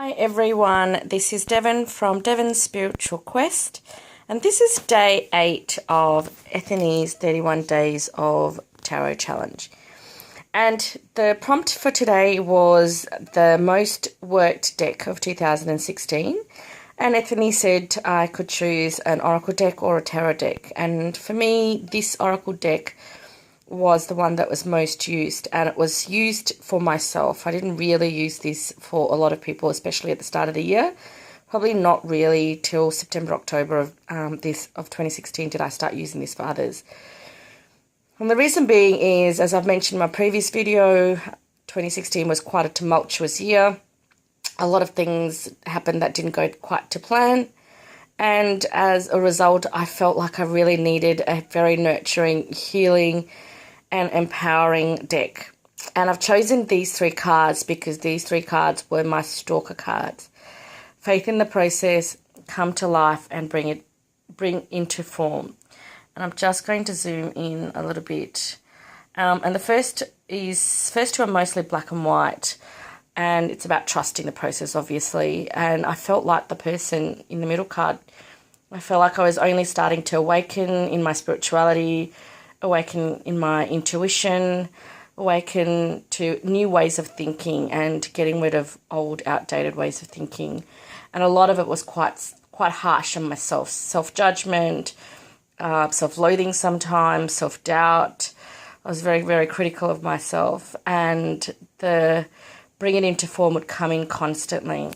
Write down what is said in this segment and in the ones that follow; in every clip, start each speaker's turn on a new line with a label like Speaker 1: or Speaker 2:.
Speaker 1: Hi everyone, this is Devon from Devon's Spiritual Quest, and this is day 8 of Ethony's 31 Days of Tarot Challenge. And the prompt for today was the most worked deck of 2016, and Ethony said I could choose an oracle deck or a tarot deck, and for me this oracle deck was the one that was most used, and it was used for myself. I didn't really use this for a lot of people, especially at the start of the year. Probably not really till September, October of 2016 did I start using this for others. And the reason being is, as I've mentioned in my previous video, 2016 was quite a tumultuous year. A lot of things happened that didn't go quite to plan. And as a result, I felt like I really needed a very nurturing, healing, and empowering deck. And I've chosen these 3 cards because these 3 cards were my stalker cards. Faith in the process, come to life, and bring into form. And I'm just going to zoom in a little bit. And the first 2 are mostly black and white. And it's about trusting the process, obviously. And I felt like the person in the middle card, I felt like I was only starting to awaken in my spirituality, awaken in my intuition, awaken to new ways of thinking and getting rid of old, outdated ways of thinking. And a lot of it was quite harsh on myself. Self-judgment, self-loathing sometimes, self-doubt. I was very, very critical of myself, and the bring it into form would come in constantly.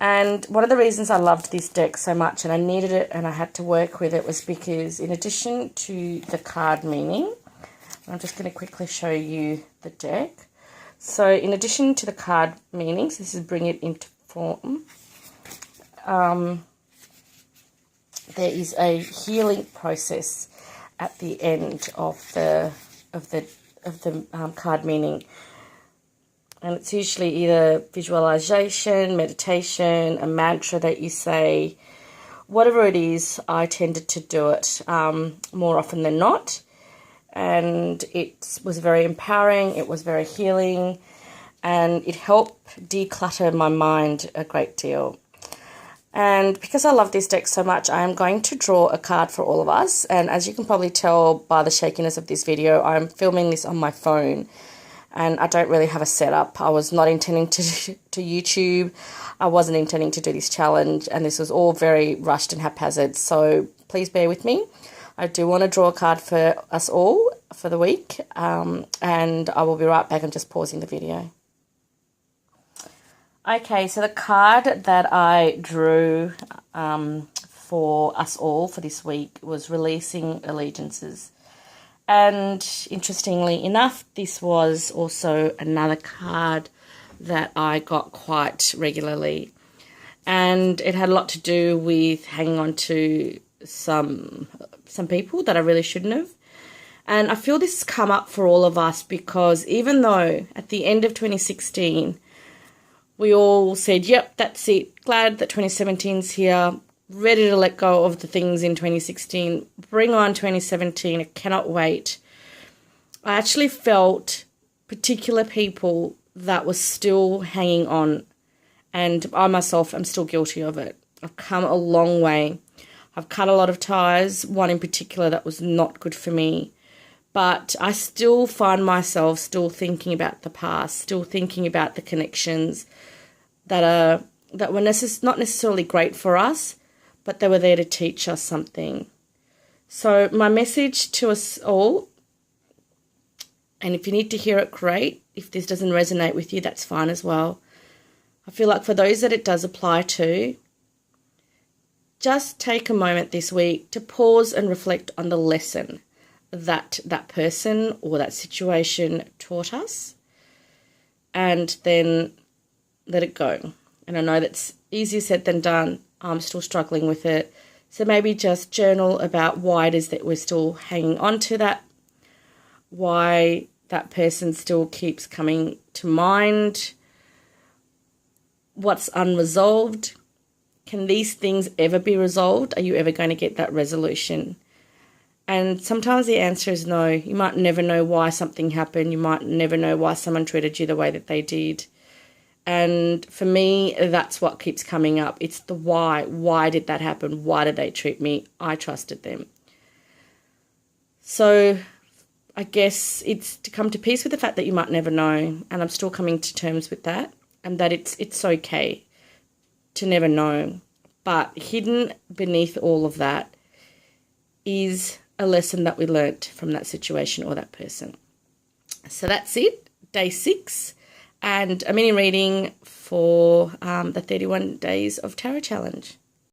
Speaker 1: And one of the reasons I loved this deck so much, and I needed it and I had to work with it, was because in addition to the card meaning, I'm just going to quickly show you the deck. So in addition to the card meanings, this is bring it into form. There is a healing process at the end of the card meaning. And it's usually either visualization, meditation, a mantra that you say. Whatever it is, I tended to do it more often than not. And it was very empowering, it was very healing, and it helped declutter my mind a great deal. And because I love this deck so much, I am going to draw a card for all of us. And as you can probably tell by the shakiness of this video, I'm filming this on my phone. And I don't really have a setup. I was not intending to YouTube. I wasn't intending to do this challenge. And this was all very rushed and haphazard. So please bear with me. I do want to draw a card for us all for the week. And I will be right back. I'm just pausing the video. Okay, so the card that I drew for us all for this week was Releasing Allegiances. And interestingly enough, this was also another card that I got quite regularly. And it had a lot to do with hanging on to some people that I really shouldn't have. And I feel this has come up for all of us because even though at the end of 2016, we all said, yep, that's it. Glad that 2017's here. Ready to let go of the things in 2016. Bring on 2017. I cannot wait. I actually felt particular people that were still hanging on. And I myself am still guilty of it. I've come a long way. I've cut a lot of ties. One in particular that was not good for me. But I still find myself still thinking about the past. Still thinking about the connections that were not necessarily great for us, but they were there to teach us something. So my message to us all, and if you need to hear it, great. If this doesn't resonate with you, that's fine as well. I feel like for those that it does apply to, just take a moment this week to pause and reflect on the lesson that that person or that situation taught us, and then let it go. And I know that's easier said than done. I'm still struggling with it. So maybe just journal about why it is that we're still hanging on to that, why that person still keeps coming to mind, what's unresolved. Can these things ever be resolved? Are you ever going to get that resolution? And sometimes the answer is no. You might never know why something happened. You might never know why someone treated you the way that they did. And for me, that's what keeps coming up. It's the why. Why did that happen? Why did they treat me? I trusted them. So I guess it's to come to peace with the fact that you might never know. And I'm still coming to terms with that, and that it's okay to never know. But hidden beneath all of that is a lesson that we learnt from that situation or that person. So that's it, day 6, and a mini reading for the 31 Days of Tarot Challenge.